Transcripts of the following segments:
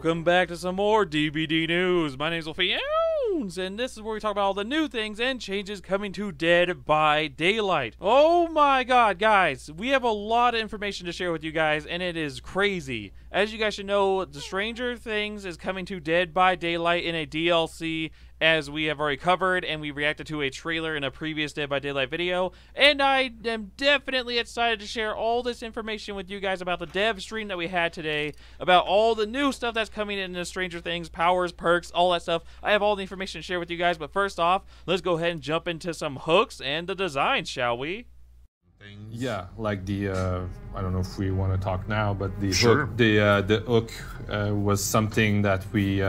Welcome back to some more DBD news. My name is Wolfyowns, and this is where we talk about all the new things and changes coming to Dead by Daylight. Oh my god, guys, we have a lot of information to share with you guys, and it is crazy. As you guys should know, the Stranger Things is coming to Dead by Daylight in a DLC, as we have already covered, and we reacted to a trailer in a previous Dead by Daylight video, and I am definitely excited to share all this information with you guys about the dev stream that we had today, about all the new stuff that's coming in the Stranger Things, powers, perks, all that stuff. I have all the information to share with you guys, but first off, let's go ahead and jump into some hooks and the designs, shall we? Yeah, like the I don't know if we want to talk now, but the Sure. hook, the hook was something that we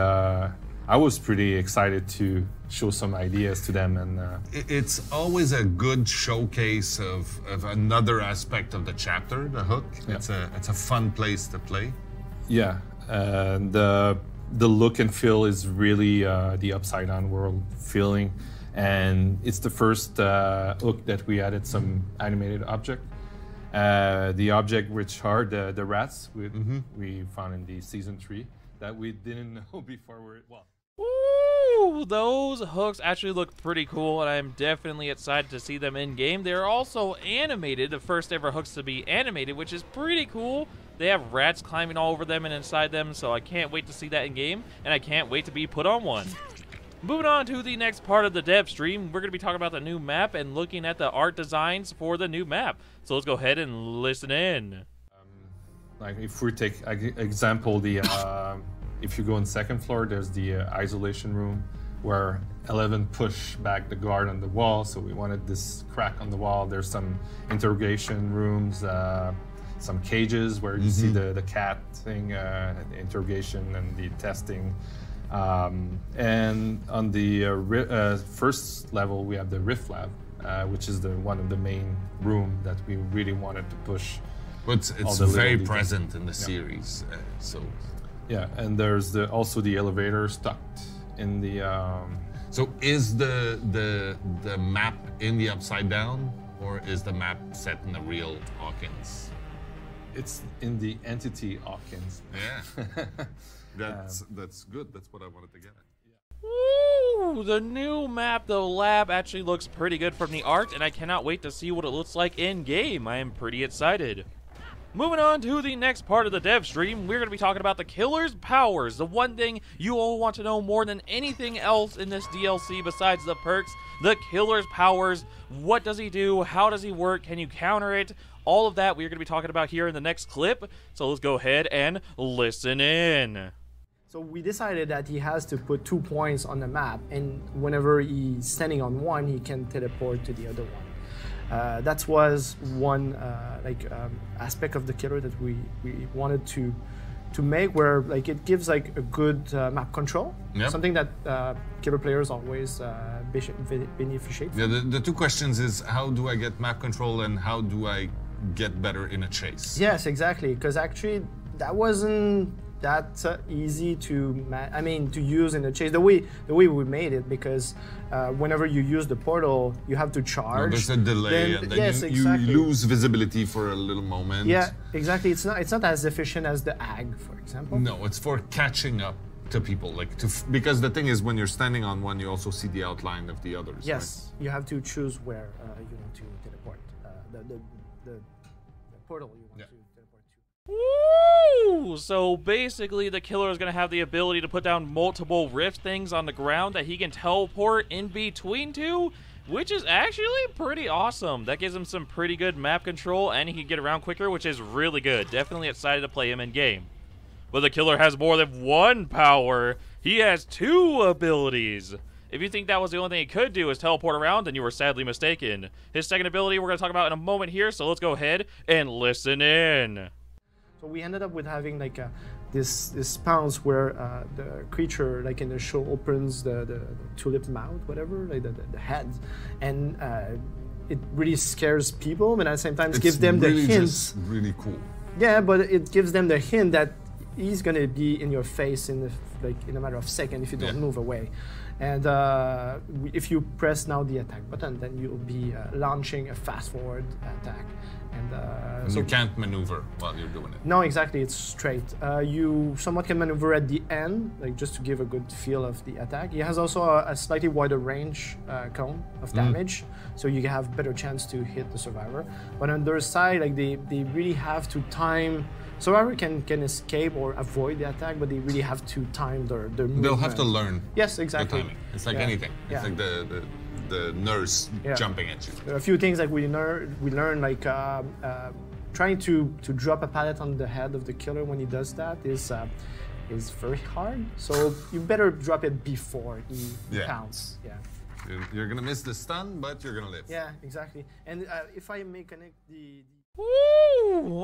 I was pretty excited to show some ideas to them, and It's always a good showcase of another aspect of the chapter, the hook. Yeah. It's a fun place to play. yeah, the look and feel is really the upside down world feeling, and it's the first hook that we added some animated object. The object which are the rats we found in the season 3 that we didn't know before well. Ooh, those hooks actually look pretty cool, and I'm definitely excited to see them in game. They're also animated, the first ever hooks to be animated, which is pretty cool. They have rats climbing all over them and inside them, so I can't wait to see that in game, and I can't wait to be put on one. Moving on to the next part of the dev stream, we're going to be talking about the new map and looking at the art designs for the new map. So let's go ahead and listen in. Like if we take example, the if you go on second floor, there's the isolation room where 11 push back the guard on the wall. So we wanted this crack on the wall. There's some interrogation rooms, some cages where you see the cat thing, the interrogation and the testing. And on the first level, we have the Rift Lab, which is one of the main room that we really wanted to push. But it's very present in the series. Yeah, and there's also the elevator tucked in the. So is the map in the Upside Down, or is the map set in the real Hawkins? It's in the entity Hawkins. Yeah, that's good. That's what I wanted to get at. Ooh, the new map, the lab, actually looks pretty good from the art, and I cannot wait to see what it looks like in game. I am pretty excited. Moving on to the next part of the dev stream, we're going to be talking about the killer's powers, the one thing you all want to know more than anything else in this DLC besides the perks. The killer's powers, what does he do, how does he work, can you counter it, all of that we're going to be talking about here in the next clip, so let's go ahead and listen in. So we decided that he has to put 2 points on the map, and whenever he's standing on one, he can teleport to the other one. That was one aspect of the killer that we wanted to make, where like it gives like a good map control, something that killer players always beneficiate from. Yeah, the two questions is how do I get map control and how do I get better in a chase? Yes, exactly, because actually that wasn't that easy to use in the chase. The way we made it, because whenever you use the portal, you have to charge. There's a delay, and then you lose visibility for a little moment. Yeah, exactly. It's not as efficient as the AG, for example. No, it's for catching up to people, because the thing is, when you're standing on one, you also see the outline of the others. Yes, right? You have to choose where you want to teleport. The portal you want to teleport to. Woo! So basically the killer is going to have the ability to put down multiple rift things on the ground that he can teleport in between two, which is actually pretty awesome. That gives him some pretty good map control, and he can get around quicker, which is really good. Definitely excited to play him in game. But the killer has more than one power. He has 2 abilities. If you think that was the only thing he could do is teleport around, then you were sadly mistaken. His second ability we're going to talk about in a moment here, so let's go ahead and listen in. So we ended up with having like this pounce where the creature, like in the show, opens the tulip mouth, whatever, like the head, and it really scares people, but at the same time, it gives them the hint. Just really cool. Yeah, but it gives them the hint that he's gonna be in your face in a matter of seconds if you don't move away. And if you press now the attack button, then you'll be launching a fast forward attack, And And you can't maneuver while you're doing it. no, exactly. It's straight. You somewhat can maneuver at the end, like just to give a good feel of the attack. It has also a slightly wider range cone of damage, so you have better chance to hit the survivor. But on their side, like they really have to time. Survivor can escape or avoid the attack, but they really have to time their movement. They'll have to learn Yes, the exactly. timing. It's like Yeah. anything. It's Yeah. like the nurse Yeah. jumping at you. There are a few things like we learn like trying to drop a pallet on the head of the killer when he does that is very hard. So you better drop it before he Yeah. pounds. Yeah. You're gonna miss the stun, but you're gonna live. Yeah, exactly. And if I may connect the Woo!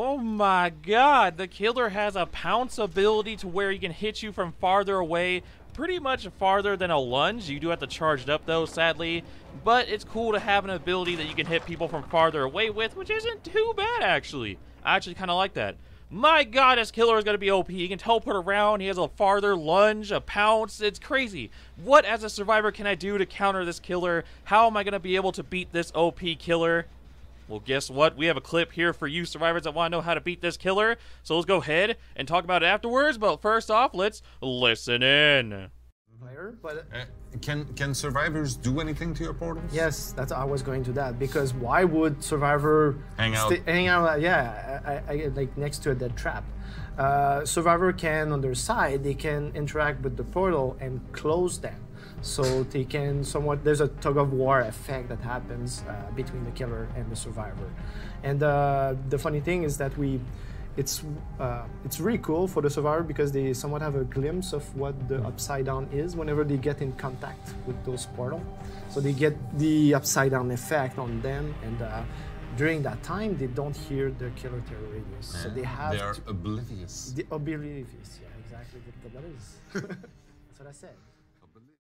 Oh my god, the killer has a pounce ability to where he can hit you from farther away, pretty much farther than a lunge. You do have to charge it up though, sadly, but it's cool to have an ability that you can hit people from farther away with, which isn't too bad actually. I actually kind of like that. My god, this killer is going to be OP. He can teleport around, he has a farther lunge, a pounce, it's crazy. What as a survivor can I do to counter this killer? How am I going to be able to beat this OP killer? Well, guess what? We have a clip here for you survivors that want to know how to beat this killer. So let's go ahead and talk about it afterwards. But first off, let's listen in. player, but Can survivors do anything to your portals? yes, that's I was going to that because why would Survivor Hang out. hang out? Yeah, I like next to a dead trap. Survivor can on their side they can interact with the portal and close them, so they can somewhat. There's a tug of war effect that happens between the killer and the survivor, and the funny thing is that it's really cool for the survivor because they somewhat have a glimpse of what the upside down is whenever they get in contact with those portals. So they get the upside down effect on them, and during that time they don't hear the killer terror radius. So they have They are oblivious. the oblivious. Yeah, exactly what that is. That's what I said.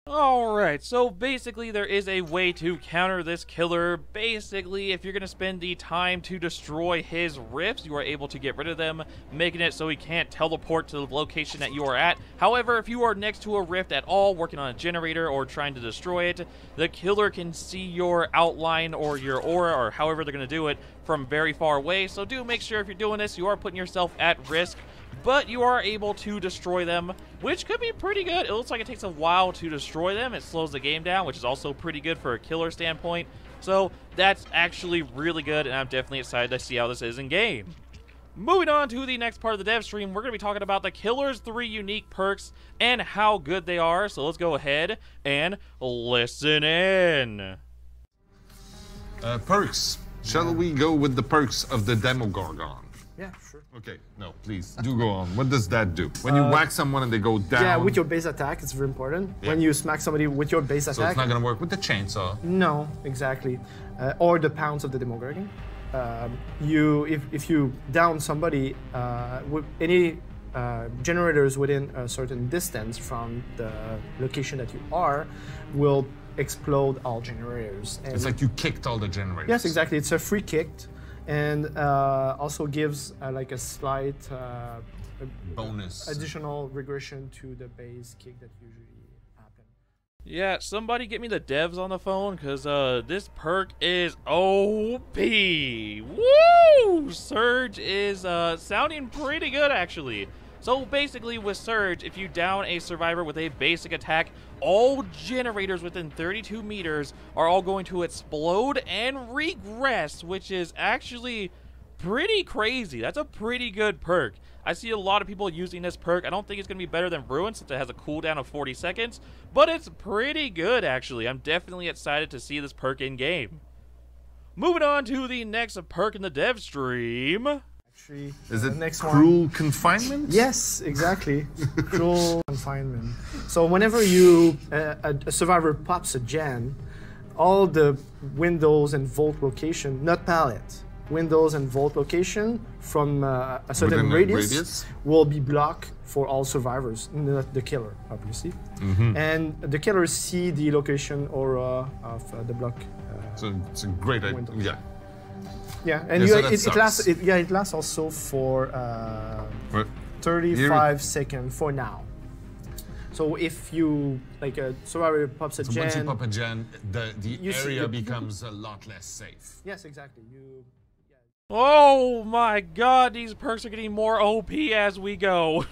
Alright, so basically there is a way to counter this killer. Basically, if you're going to spend the time to destroy his rifts, you are able to get rid of them, making it so he can't teleport to the location that you are at. However, if you are next to a rift at all, working on a generator or trying to destroy it, the killer can see your outline or your aura, or however they're going to do it, from very far away. So do make sure if you're doing this, you are putting yourself at risk. But you are able to destroy them, which could be pretty good. It looks like it takes a while to destroy them. It slows the game down, which is also pretty good for a killer standpoint. So that's actually really good, and I'm definitely excited to see how this is in game. Moving on to the next part of the dev stream, we're going to be talking about the killer's 3 unique perks and how good they are. So let's go ahead and listen in. Perks. Shall we go with the perks of the Demogorgon? Yeah, sure. Okay, no, please, do go on. What does that do? When you whack someone and they go down... Yeah, with your base attack, it's very important. Yeah. When you smack somebody with your base So attack. it's not gonna work with the chainsaw. No, exactly. Or the pounce of the Demogorgon. If you down somebody with any generators within a certain distance from the location that you are, will explode all generators. And It's like you kicked all the generators. yes, exactly. It's a free kick, and also gives like a slight Bonus. additional regression to the base kick that usually happen. Yeah, somebody get me the devs on the phone, because this perk is OP. Woo! Surge is sounding pretty good, actually. So basically, with Surge, if you down a survivor with a basic attack, all generators within 32 meters are all going to explode and regress, which is actually pretty crazy. That's a pretty good perk. I see a lot of people using this perk. I don't think it's going to be better than Ruin since it has a cooldown of 40 seconds, but it's pretty good, actually. I'm definitely excited to see this perk in game. Moving on to the next perk in the dev stream. Actually, Is it next cruel confinement? Yes, exactly. Cruel confinement. So whenever you a survivor pops a gen, all the windows and vault location, not pallet, windows and vault location from a certain Within a radius will be blocked for all survivors, not the killer, obviously. And the killers see the location aura of the block. So it's a great idea. Windows. Yeah. Yeah, and Yeah, you, so that it lasts. sucks. It lasts also for But 35 seconds for now. So if you like a survivor pops a so gen, once you pop a gen, the You see area the- becomes a lot less safe. yes, exactly. You Oh my god, these perks are getting more OP as we go.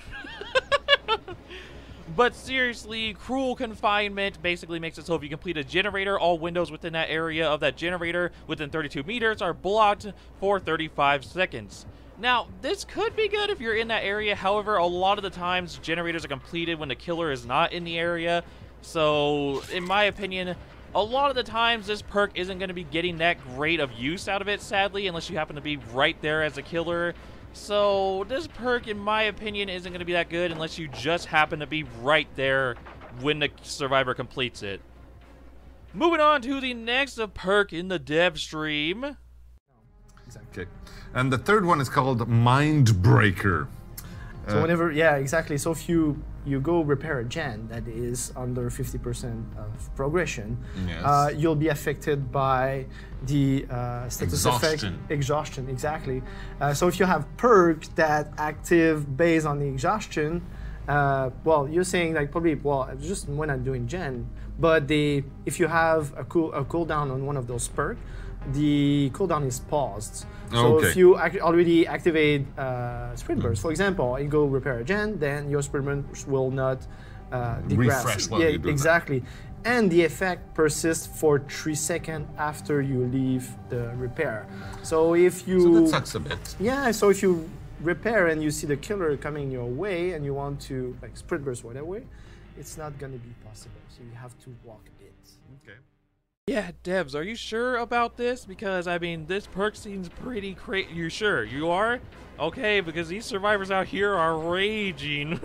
But seriously, Cruel Confinement basically makes it so if you complete a generator, all windows within that area of that generator within 32 meters are blocked for 35 seconds. Now, this could be good if you're in that area. However, a lot of the times, generators are completed when the killer is not in the area. So, in my opinion, a lot of the times, this perk isn't going to be getting that great of use out of it, sadly, unless you happen to be right there as a killer. So, this perk, in my opinion, isn't going to be that good unless you just happen to be right there when the survivor completes it. Moving on to the next perk in the dev stream. Okay. And the third one is called MINDBREAKER. So whenever, yeah, exactly. So if you go repair a gen that is under 50% of progression, Yes. you'll be affected by the status effect. Exhaustion. Exhaustion, exactly. So if you have perks that active based on the exhaustion, well, you're saying like probably, well, just when I'm doing gen, but if you have a cooldown on one of those perks, the cooldown is paused. So Okay. if you already activate sprint burst, for example, and go repair a gen, then your sprint burst will not degress. Refresh while yeah, you do that. exactly. And the effect persists for 3 seconds after you leave the repair. So if you... So that sucks a bit. Yeah, so if you repair and you see the killer coming your way and you want to like sprint burst whatever, it's not gonna be possible. So you have to walk a bit. Okay. Yeah, devs, are you sure about this? Because, I mean, this perk seems pretty crazy. You sure? You are? Okay, because these survivors out here are raging.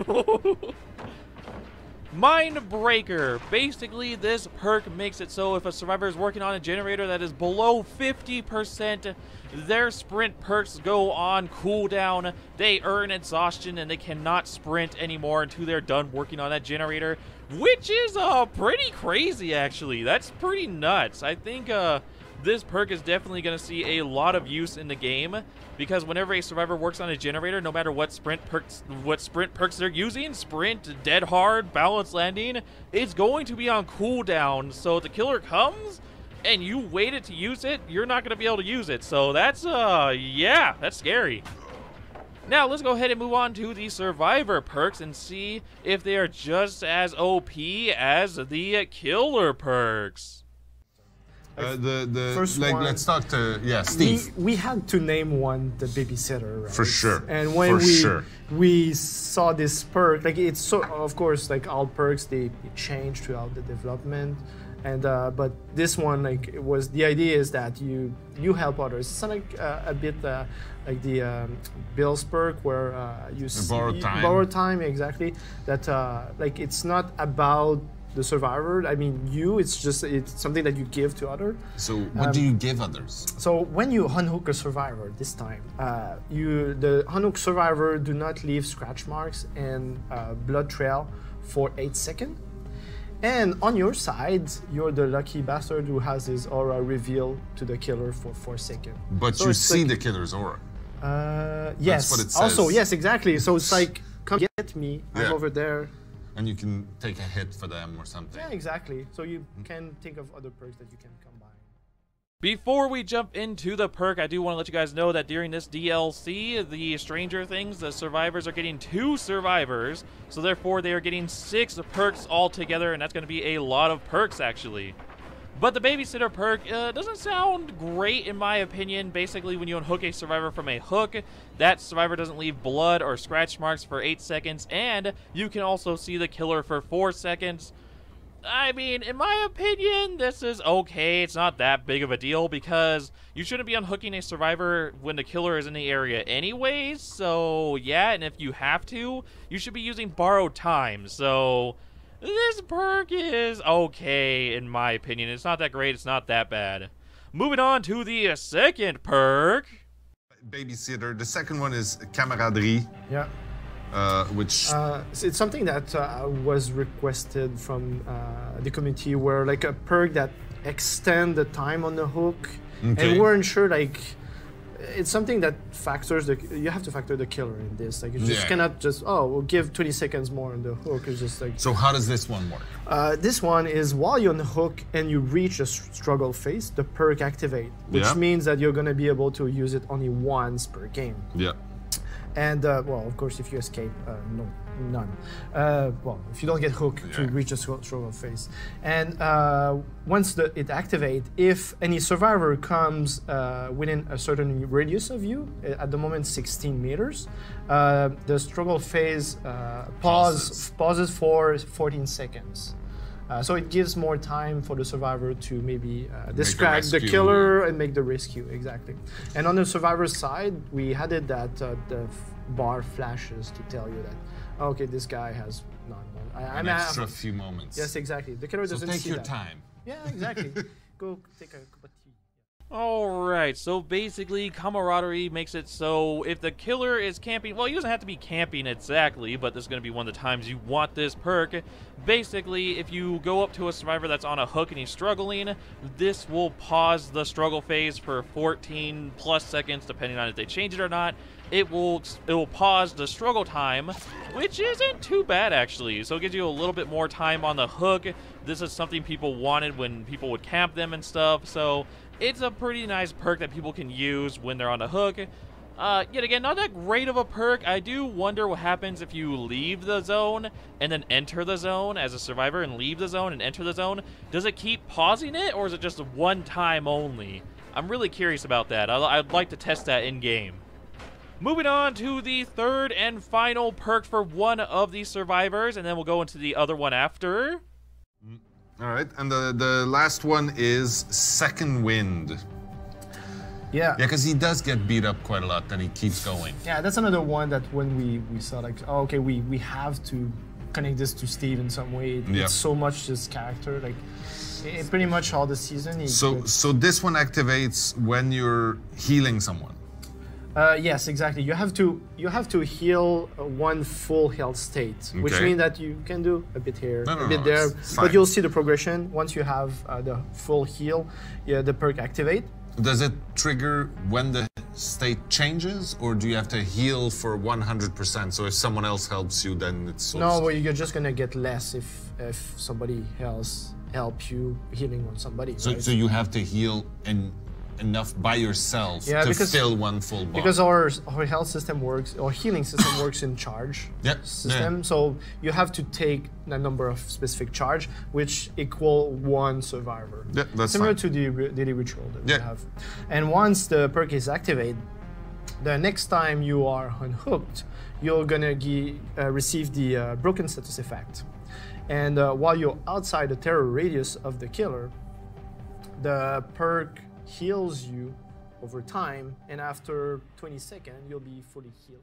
MINDBREAKER. Basically, this perk makes it so if a survivor is working on a generator that is below 50%, their sprint perks go on cooldown. They earn exhaustion and they cannot sprint anymore until they're done working on that generator, which is pretty crazy, actually. That's pretty nuts. I think this perk is definitely going to see a lot of use in the game, because whenever a survivor works on a generator, no matter what sprint perks they're using, sprint, dead hard, balance landing, it's going to be on cooldown. So if the killer comes and you waited to use it, you're not going to be able to use it. So that's yeah, that's scary. Now, let's go ahead and move on to the survivor perks and see if they are just as OP as the killer perks. First like one- let's talk to Steve. We had to name one the babysitter, right? For sure. And when For we saw this perk, like it's so, of course, like all perks they change throughout the development, and but this one, like it was, the idea is that you help others. It's like a bit like the Bill's perk where you borrowed time. Borrowed time, exactly. That like it's not about the survivor. I mean, it's something that you give to others. So what do you give others? So when you unhook a survivor this time, the unhook survivor do not leave scratch marks and blood trail for 8 seconds. And on your side, you're the lucky bastard who has his aura revealed to the killer for 4 seconds. But So you it's see like- the killer's aura. Yes. what it Also, says. yes, exactly. So it's like, come get me. I'm Yeah. over there. And you can take a hit for them or something. Yeah, exactly. So you can think of other perks that you can combine. Before we jump into the perk, I do want to let you guys know that during this DLC, the Stranger Things, the survivors are getting 2 survivors, so therefore they are getting 6 perks altogether, and that's going to be a lot of perks, actually. But the babysitter perk doesn't sound great in my opinion. Basically, when you unhook a survivor from a hook, that survivor doesn't leave blood or scratch marks for 8 seconds, and you can also see the killer for 4 seconds. I mean, in my opinion, this is okay. It's not that big of a deal because you shouldn't be unhooking a survivor when the killer is in the area anyways. So, yeah, and if you have to, you should be using borrowed time. So, this perk is okay, in my opinion. It's not that great. It's not that bad. Moving on to the second perk. Babysitter. The second one is camaraderie, Yeah. which So it's something that was requested from the community, where like a perk that extend the time on the hook, Okay. and we weren't sure like it's something that factors you have to factor the killer in this. Like you just Yeah. cannot just we'll give 20 seconds more on the hook. It's just like So how does this one work? this one is while you're on the hook and you reach a struggle phase, the perk activate, which Yeah. means that you're gonna be able to use it only once per game. Yeah. And well, of course, if you escape, none. Well, if you don't get hooked to reach a struggle phase, and once it activates, if any survivor comes within a certain radius of you, at the moment 16 meters, the struggle phase pauses for 14 seconds. So it gives more time for the survivor to maybe distract the rescue. killer and make the rescue, exactly. And on the survivor's side, we had it that the bar flashes to tell you that, okay, this guy has An extra few moments. Yes, exactly. The killer So doesn't take see your that. time. Yeah, exactly. Go take a cup of tea. Alright, so basically camaraderie makes it so if the killer is camping, well, he doesn't have to be camping exactly, but this is going to be one of the times you want this perk. Basically, if you go up to a survivor that's on a hook and he's struggling, this will pause the struggle phase for 14 plus seconds, depending on if they change it or not. It will pause the struggle time, which isn't too bad actually. So it gives you a little bit more time on the hook. This is something people wanted when people would camp them and stuff. So it's a pretty nice perk that people can use when they're on the hook. Yet again, not that great of a perk. I do wonder what happens if you leave the zone and then enter the zone as a survivor and leave the zone and enter the zone. Does it keep pausing it, or is it just one time only? I'm really curious about that. I'd like to test that in game. Moving on to the third and final perk for one of these survivors, and then we'll go into the other one after. All right, and the last one is Second Wind. Yeah. Yeah, because he does get beat up quite a lot, then he keeps going. Yeah, that's another one that when we saw like, oh, okay, we have to connect this to Steve in some way. It's so much his character, like pretty much all the season. So this one activates when you're healing someone. Yes, exactly. You have to heal one full health state, which Okay. means that you can do a bit here, No, a bit there, it's but fine. you'll see the progression once you have the full heal. Yeah, the perk activate. Does it trigger when the state changes, or do you have to heal for 100%? So if someone else helps you, then it's No, well, you're just gonna get less if somebody else helps you healing on somebody. So, right? so you have to heal enough by yourself to fill one full bar. Because our health system works, our healing system works in charge system. So you have to take a number of specific charge, which equal one survivor. Yeah, that's similar fine. to the daily ritual that we Yeah. have. And once the perk is activated, the next time you are unhooked, you're gonna receive the broken status effect. And while you're outside the terror radius of the killer, the perk heals you over time, and after 20 seconds, you'll be fully healed.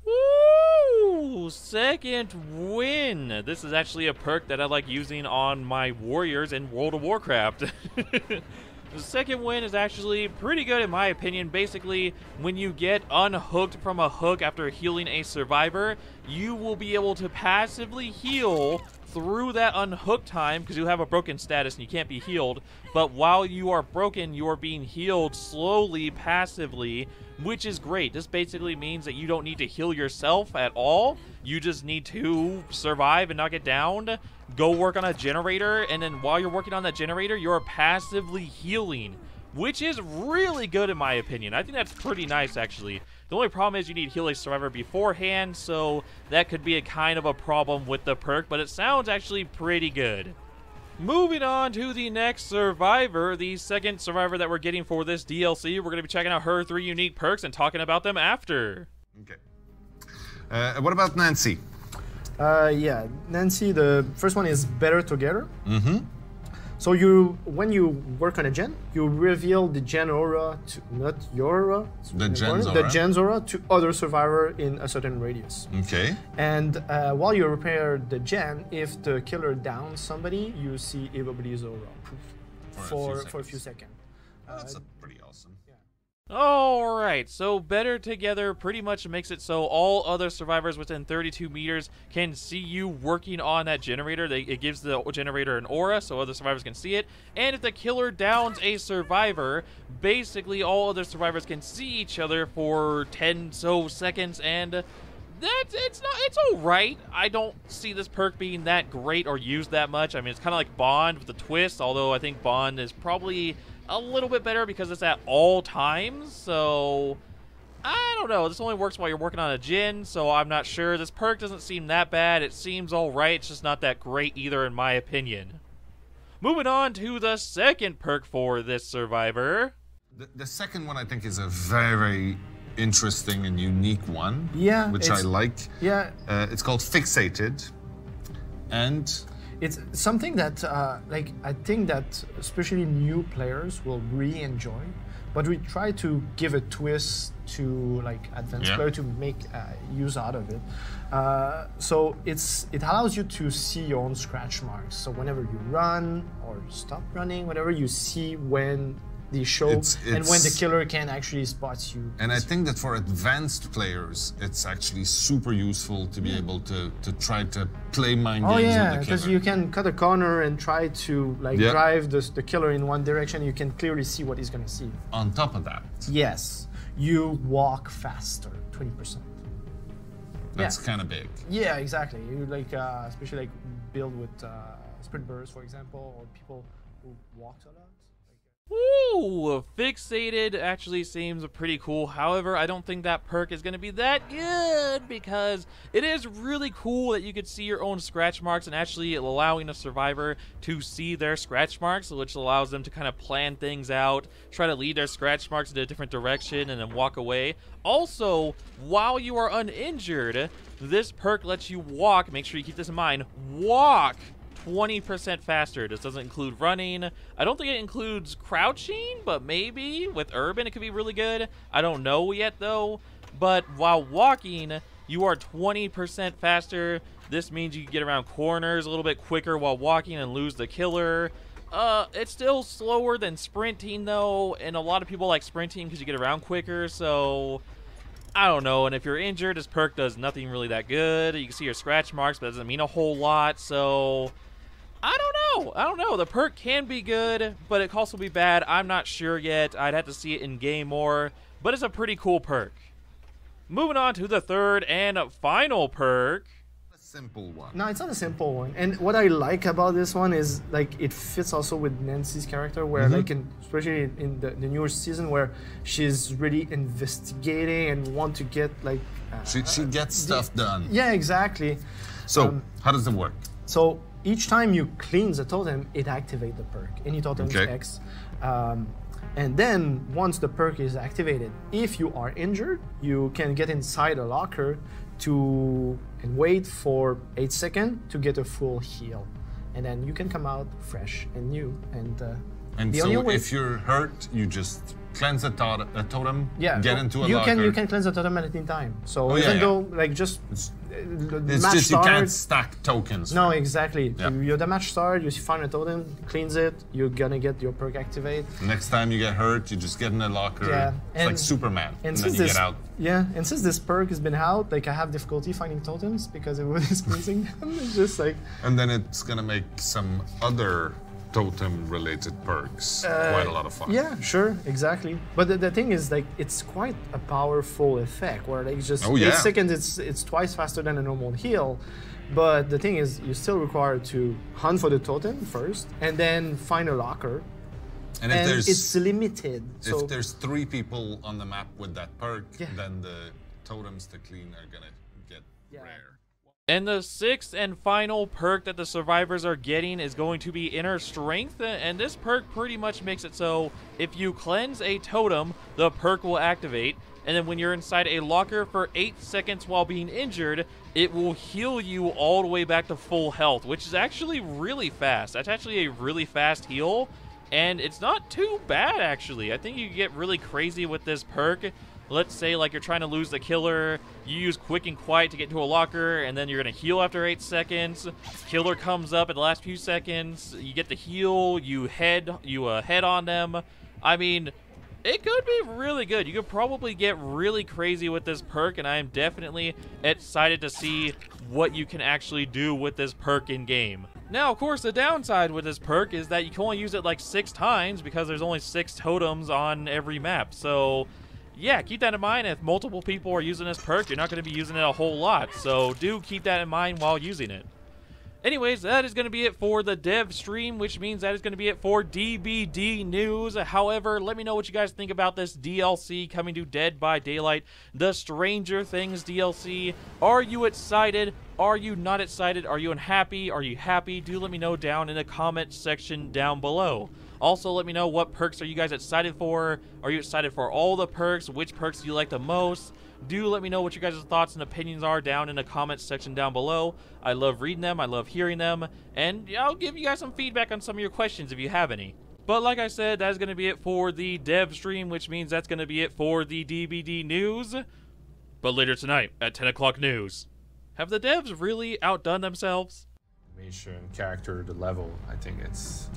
Woo! Second Wind. This is actually a perk that I like using on my warriors in World of Warcraft. The Second Wind is actually pretty good in my opinion. Basically, when you get unhooked from a hook after healing a survivor, you will be able to passively heal through that unhooked time because you have a broken status and you can't be healed. But while you are broken, you are being healed slowly, passively, which is great. This basically means that you don't need to heal yourself at all. You just need to survive and not get downed. Go work on a generator, and then while you're working on that generator, you're passively healing, which is really good in my opinion. I think that's pretty nice, actually. The only problem is you need to heal a survivor beforehand, so that could be a kind of a problem with the perk, but it sounds actually pretty good. Moving on to the next survivor, the second survivor that we're getting for this DLC. We're going to be checking out her 3 unique perks and talking about them after. Okay. What about Nancy? Yeah, Nancy, the first one is Better Together. Mm-hmm. So when you work on a gen, you reveal the gen aura to, not your aura, The gen's aura. the gen's aura to other survivor in a certain radius. Okay. And while you repair the gen, if the killer downs somebody, you see everybody's aura poof, for a few seconds. That's pretty awesome. Alright, so better together pretty much makes it so all other survivors within 32 meters can see you working on that generator. It gives the generator an aura so other survivors can see it. And if the killer downs a survivor, basically all other survivors can see each other for 10 so seconds, and it's alright. I don't see this perk being that great or used that much. I mean, it's kind of like Bond with a twist, although I think Bond is probably a little bit better because it's at all times, so I don't know. This only works while you're working on a gen, so I'm not sure. This perk doesn't seem that bad. It seems alright. It's just not that great either, in my opinion. Moving on to the second perk for this survivor. The second one I think is a very interesting and unique one. Yeah, which I like. Yeah. It's called Fixated, and it's something that, like, I think that especially new players will really enjoy, but we try to give a twist to, like, advanced player to make use out of it. So it allows you to see your own scratch marks. So whenever you run or stop running, whenever you see when they show and when the killer can actually spot you. And I think that for advanced players, it's actually super useful to be able to try to play mind games with the killer. Because you can cut a corner and try to drive the killer in one direction. You can clearly see what he's going to see. On top of that, yes, you walk faster, 20%. That's kind of big. Yeah, exactly. You especially like build with sprint bursts, for example, or people who walk a lot. Ooh, Fixated actually seems pretty cool. However, I don't think that perk is going to be that good because it is really cool that you could see your own scratch marks and actually allowing a survivor to see their scratch marks, which allows them to kind of plan things out, try to lead their scratch marks in a different direction, and then walk away. Also, while you are uninjured, this perk lets you walk. Make sure you keep this in mind. Walk 20% faster. This doesn't include running. I don't think it includes crouching, but maybe with urban it could be really good. I don't know yet though. But while walking, you are 20% faster. This means you can get around corners a little bit quicker while walking and lose the killer. It's still slower than sprinting though, and a lot of people like sprinting because you get around quicker, so I don't know. And if you're injured, this perk does nothing really that good. You can see your scratch marks, but it doesn't mean a whole lot, so I don't know. The perk can be good, but it can also be bad. I'm not sure yet. I'd have to see it in game more, but it's a pretty cool perk. Moving on to the third and final perk. A simple one. No, it's not a simple one. And what I like about this one is like it fits also with Nancy's character, where like especially in the newer season, where she's really investigating and want to get like she gets stuff done. Yeah, exactly. So how does it work? So each time you cleanse a totem, it activates the perk. Any totem is X. And then once the perk is activated, if you are injured, you can get inside a locker and wait for 8 seconds to get a full heal. And then you can come out fresh and new. And so if you're hurt, you just cleanse a totem, get into a locker. You can cleanse a totem at any time. So even though like just it's just you can't stack tokens. No, exactly. You're the match start, you find a totem, cleanse it, you're gonna get your perk activate. Next time you get hurt, you just get in a locker. It's like Superman. And then you get out. Yeah, and since this perk has been out, like I have difficulty finding totems because everybody's cleansing them. It's just like. And then it's gonna make some other totem-related perks quite a lot of fun. Yeah, sure, exactly. But the thing is, like, it's quite a powerful effect where like just 8 seconds, it's twice faster than a normal heal. But the thing is, you're still required to hunt for the totem first, and then find a locker. And it's limited. If there's 3 people on the map with that perk, then the totems to clean are gonna get rare. And the sixth and final perk that the survivors are getting is going to be Inner Strength, and this perk pretty much makes it so if you cleanse a totem, the perk will activate, and then when you're inside a locker for 8 seconds while being injured, it will heal you all the way back to full health, which is actually really fast. That's actually a really fast heal, and it's not too bad actually. I think you can get really crazy with this perk. Let's say like you're trying to lose the killer, you use Quick and Quiet to get into a locker, and then you're gonna heal after 8 seconds. Killer comes up at the last few seconds, you get the heal, you head on them. I mean, It could be really good. You could probably get really crazy with this perk, and I am definitely excited to see what you can actually do with this perk in game. Now, of course, the downside with this perk is that you can only use it like 6 times because there's only 6 totems on every map. So, yeah, keep that in mind. If multiple people are using this perk, you're not going to be using it a whole lot. So, do keep that in mind while using it. Anyways, that is going to be it for the dev stream, which means that is going to be it for DBD news. However, let me know what you guys think about this DLC coming to Dead by Daylight, the Stranger Things DLC. Are you excited? Are you not excited? Are you unhappy? Are you happy? Do let me know down in the comment section down below. Also, let me know what perks are you guys excited for. Are you excited for all the perks? Which perks do you like the most? Do let me know what you guys' thoughts and opinions are down in the comments section down below. I love reading them, I love hearing them, and I'll give you guys some feedback on some of your questions if you have any. But like I said, that is going to be it for the dev stream, which means that's going to be it for the DBD news. But later tonight at 10 o'clock news, have the devs really outdone themselves? Animation, character, the level, I think it's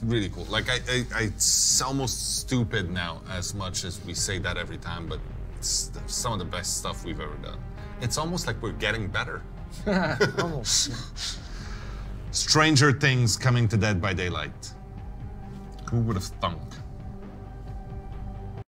really cool. Like it's almost stupid now, as much as we say that every time, but it's some of the best stuff we've ever done. It's almost like we're getting better. Almost. Stranger Things coming to Dead by Daylight. Who would have thunk?